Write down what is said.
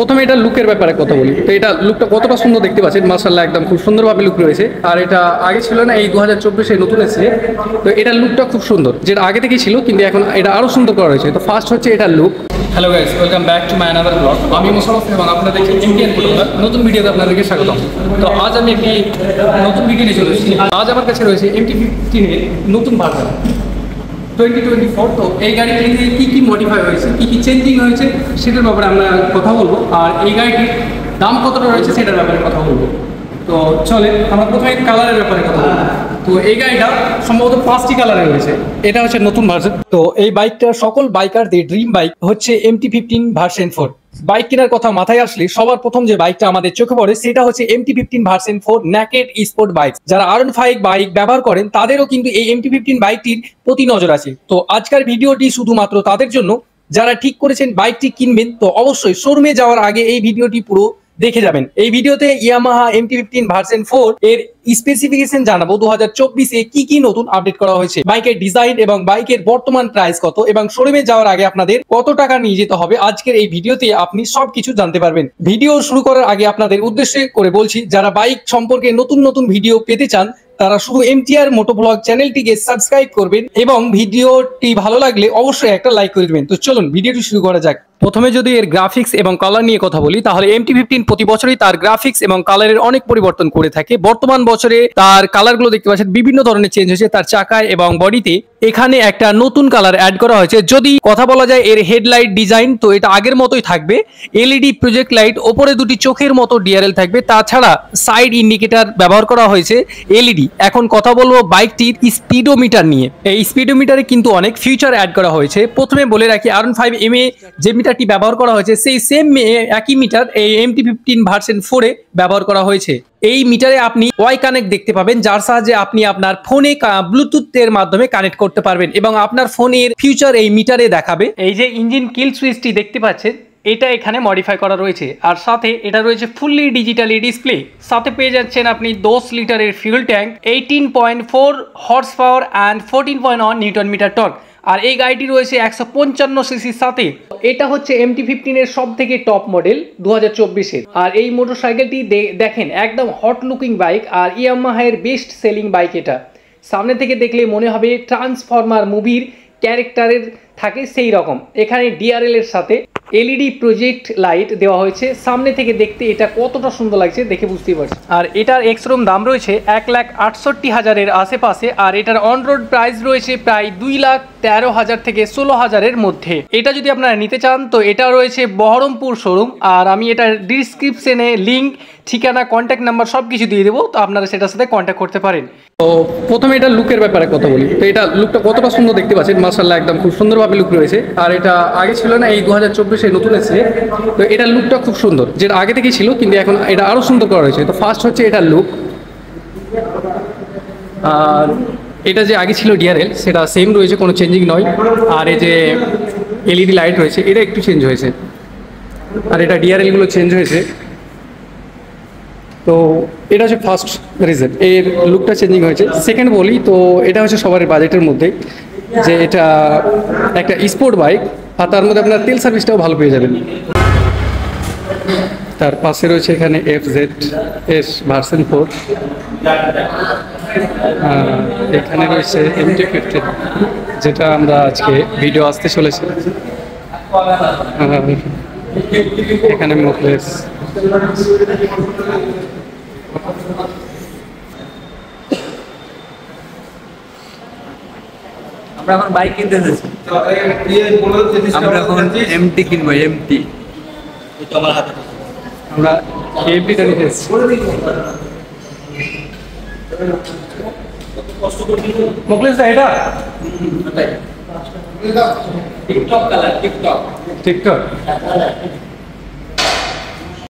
প্রথমে এটা লুকের ব্যাপারে কথা বলি। তো এটা লুকটা কতটা সুন্দর দেখতে পাচ্ছেন, মাশাআল্লাহ একদম খুব সুন্দরভাবে লুক রয়েছে। আর এটা আগে ছিল না, এই 2024-এ নতুন এসেছে। তো এটার লুকটা খুব সুন্দর, যেটা আগে থেকেই ছিল, কিন্তু এখন এটা আরও সুন্দর করা হয়েছে। তো ফার্স্ট হচ্ছে এটার look. Hello guys, welcome back to my another blog. আমি মোশাররফ এবং আপনারা দেখছেন এমটিএন ফটোগ্রাফার। নতুন ভিডিওতে আপনাদেরকে স্বাগতম। তো আজ আমি একটি নতুন ভিডিও নিয়ে চলে এসেছি। আজ আমার কাছে রয়েছে MT-15-এর নতুন ভার্সন 2024। তো এই গাড়িটিতে কী কী মডিফাই হয়েছে, কী কী চেঞ্জিং হয়েছে সেটার ব্যাপারে আমরা কথা বলবো। আর এই গাড়িটির দাম কতটা রয়েছে সেটার ব্যাপারে কথা বলবো। তো চলে আমরা প্রথমে কালারের ব্যাপারে কথা বলবো। তো এই গাড়িটা সম্ভবত 5টি কালারে রয়েছে। এটা হচ্ছে নতুন ভার্সন। তো এই বাইকটা সকল বাইকারদের ড্রিম বাইক হচ্ছে MT-15 ভার্সন 4। বাইক কেনার কথা মাথায় আসলে সবার প্রথম যে বাইকটা আমাদের চোখে পড়ে সেটা হচ্ছে MT-15 version 4 naked sport bike. যারা R15 বাইক ব্যবহার করেন তাদেরও কিন্তু এই MT-15 বাইকটির প্রতি নজর আছে। তো আজকের ভিডিওটি শুধুমাত্র তাদের জন্য যারা ঠিক করেছেন বাইকটি কিনবেন। তো অবশ্যই শোরুমে যাওয়ার আগে এই ভিডিওটি পুরো দেখে যাবেন। এই ভিডিওতে ইয়ামাহা MT-15 ভার্সন 4 এর স্পেসিফিকেশন জানাবো, 2024-এ কি কি নতুন আপডেট করা হয়েছে, বাইকের ডিজাইন এবং বাইকের বর্তমান প্রাইস কত, এবং শোরুমে যাওয়ার আগে আপনাদের কত টাকা নিয়ে যেতে হবে। আজকের এই ভিডিওতে আপনি সবকিছু জানতে পারবেন। ভিডিও শুরু করার আগে আপনাদের উদ্দেশ্যে করে বলছি, যারা বাইক সম্পর্কে নতুন নতুন ভিডিও পেতে চান তারা শুধু MTR মোটো ব্লগ চ্যানেলটিকে সাবস্ক্রাইব করবেন এবং ভিডিওটি ভালো লাগলে অবশ্যই একটা লাইক করে দেবেন। তো চলুন ভিডিওটি শুরু করা যাক। প্রথমে যদি এর গ্রাফিক্স এবং কালার নিয়ে কথা বলি, তাহলে MT-15 প্রতি বছরই তার গ্রাফিক্স এবং কালারের অনেক পরিবর্তন করে থাকে। বর্তমান বছরে তার কালারগুলো দেখতে পাচ্ছেন বিভিন্ন ধরনের চেঞ্জ হয়েছে তার চাকায় এবং বডিতে। এখানে একটা নতুন কালার অ্যাড করা হয়েছে। যদি কথা বলা যায় এর হেডলাইট ডিজাইন, তো এটা আগের মতোই থাকবে। LED প্রজেক্ট লাইট, ওপরে দুটি চোখের মতো DRL থাকবে। তাছাড়া সাইড ইন্ডিকেটর ব্যবহার করা হয়েছে LED। এখন কথা বলবো বাইকটির স্পিডোমিটার নিয়ে। এই স্পিডোমিটারে কিন্তু অনেক ফিচার অ্যাড করা হয়েছে। প্রথমে বলে রাখি, R15MA যে মিটারটি ব্যবহার করা হয়েছে সেই সেম একই মিটার এই MT-15 ভার্সন 4 এ ব্যবহার করা হয়েছে। এই মিটারে আপনি ওয়াই কানেক্ট দেখতে পাবেন, যার সাহায্যে আপনি আপনার ফোনে ব্লুটুথের মাধ্যমে কানেক্ট করতে পারবেন এবং আপনার ফোনের ফিউচার এই মিটারে দেখাবে। এই যে ইঞ্জিন কিল সুইচটি দেখতে পাচ্ছেন, এটা এখানে মডিফাই করা রয়েছে। আর সাথে এটা রয়েছে ফুললি ডিজিটালি ডিসপ্লে। সাথে পেয়ে যাচ্ছেন আপনি 10 লিটারের fuel tank, 18.4 horse power and 14.1 newton metre torque. আর এই গাড়িটি রয়েছে 155 সিসির সাথে। এটা হচ্ছে MT-15 এর সব থেকে টপ মডেল 2024-এর। আর এই মোটরসাইকেলটি দেখেন একদম হট লুকিং বাইক, আর ইয়ামাহা এর বেস্ট সেলিং বাইক এটা। সামনে থেকে দেখলে মনে হবে ট্রান্সফরমার মুভির ক্যারেক্টারের থাকে সেই রকম। এখানে DRL এর সাথে LED প্রজেক্ট লাইট দেওয়া হয়েছে। সামনে থেকে দেখতে এটা কতটা সুন্দর লাগছে দেখে বুঝতেই পারছি। আর এটার এক্সরুম দাম রয়েছে 1,68,000-এর আশেপাশে। আর এটার অন রোড প্রাইস রয়েছে প্রায় 2,13,000 থেকে 16,000-এর মধ্যে। এটা যদি আপনারা নিতে চান তো এটা রয়েছে বহরমপুর শোরুম। আর আমি এটার ডিসক্রিপশনে লিঙ্ক, ঠিকানা, কন্ট্যাক্ট নাম্বার সব কিছু দিয়ে দেবো, তো আপনারা সেটার সাথে কন্ট্যাক্ট করতে পারেন। তো প্রথমে এটা লুকের ব্যাপারে কথা বলি। তো এটা লুকটা কতটা সুন্দর দেখতে পাচ্ছেন, মাশাআল্লাহ একদম খুব সুন্দরভাবে লুক রয়েছে। আর এটা আগে ছিল না, এই 2024-এ নতুন এসেছে। তো এটার লুকটা খুব সুন্দর, যেটা আগে থেকেই ছিল, কিন্তু এখন এটা আরও সুন্দর করা হয়েছে। তো ফার্স্ট হচ্ছে এটার লুক। আর এটা যে আগে ছিল DRL সেটা সেম রয়েছে, কোনো চেঞ্জিং নয়। আর এই যে LED লাইট রয়েছে এটা একটু চেঞ্জ হয়েছে। আর এটা DRLগুলো চেঞ্জ হয়েছে। তো এটা হচ্ছে ফার্স্ট রিজন, এর লুকটা চেঞ্জিং হয়েছে। সেকেন্ড বলি, তো এটা হচ্ছে সবার বাজেটের মধ্যে, যে এটা একটা স্পোর্ট বাইক, আর তার মধ্যে আপনার তেল সার্ভিসটাও ভালো পেয়ে যাবেন। তার পাশে রয়েছে এখানে FZS ভার্সন 4। এখানে রয়েছে MT-15, যেটা আমরা আজকে ভিডিও আসতে চলেছি। এখানে মোটলেস। আমরা এখন বাইক কিনতে যাচ্ছি। আমরা এখন MT কিনবো। MT আমার হাতে আমরা MT-টা নিতে এসেছি। মোকলেস দা, এটা টিকটক কালার, টিকটক